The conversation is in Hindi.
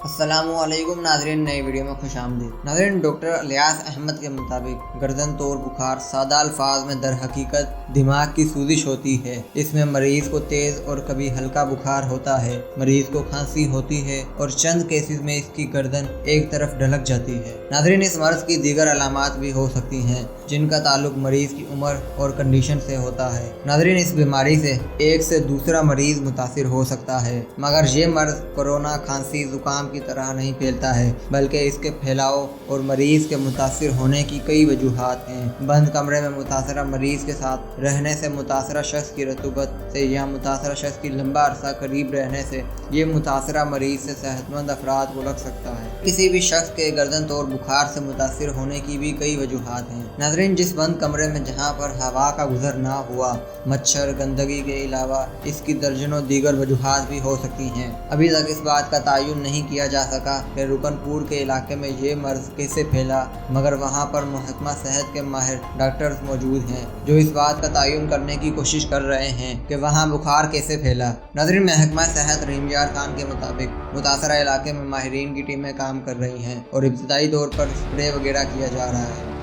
अस्सलामुअलैकुम नाज़रीन, नई वीडियो में खुश आमदीद। नाज़रीन, डॉक्टर इलियास अहमद के मुताबिक गर्दन तोड़ बुखार सादा अल्फाज में दर हकीकत दिमाग की सूजिश होती है। इसमें मरीज को तेज़ और कभी हल्का बुखार होता है, मरीज को खांसी होती है और चंद केसेस में इसकी गर्दन एक तरफ ढलक जाती है। नाज़रीन, इस मर्ज की दीगर अलामात भी हो सकती हैं जिनका ताल्लुक मरीज की उम्र और कंडीशन से होता है। नाज़रीन, इस बीमारी से एक से दूसरा मरीज मुतासिर हो सकता है, मगर ये मर्ज कोरोना, खांसी, जुकाम की तरह नहीं फैलता है, बल्कि इसके फैलाव और मरीज के मुतासिर होने की कई वजूहात हैं। बंद कमरे में मुतासरा मरीज के साथ रहने से, मुतासरा शख्स की रतूबत से या मुतासरा शख्स की लंबा अरसा करीब रहने से ये मुतासरा मरीज से सेहतमंद अफराद को लग सकता है। किसी भी शख्स के गर्दन तोड़ बुखार से मुतासिर होने की भी कई वजूहात हैं। नाज़रीन, जिस बंद कमरे में जहाँ पर हवा का गुजर ना हुआ, मच्छर, गंदगी के अलावा इसकी दर्जनों दीगर वजूहात भी हो सकती हैं। अभी तक इस बात का तयन नहीं किया जा सका कि रुकनपुर के इलाके में ये मर्ज कैसे फैला, मगर वहाँ पर महकमा सेहत के माहिर डॉक्टर्स मौजूद हैं जो इस बात का तयन करने की कोशिश कर रहे हैं कि वहाँ बुखार कैसे फैला। नाज़रीन, महकमा सेहत रहीम यार खान के मुताबिक मुतासरा इलाके में माहिरीन की टीमें काम कर रही हैं और इब्तदाई तौर पर स्प्रे वगैरह किया जा रहा है।